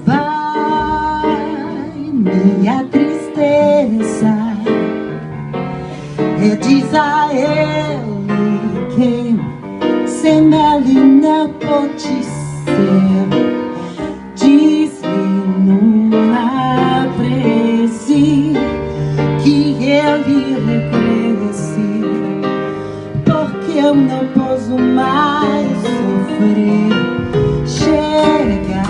Vai, minha tristeza, diz a ele que sem ele não pode ser. Diz-lhe numa prece que ele regresse, porque eu não posso mais sofrer. Chega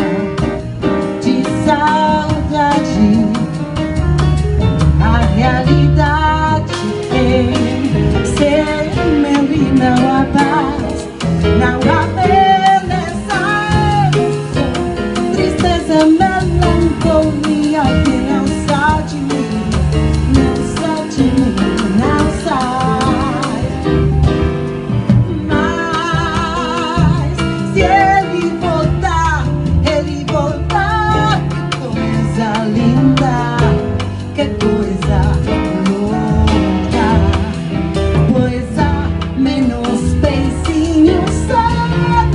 de saudade, a realidade é sem ele não há paz, não há beleza, tristeza, melancolia que não sai de mim, não sai de mim, não sai. Mas se ele voltar, que coisa linda, que coisa louca. Pois há menos beijinhos só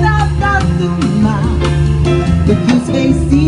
da turma do que os beijinhos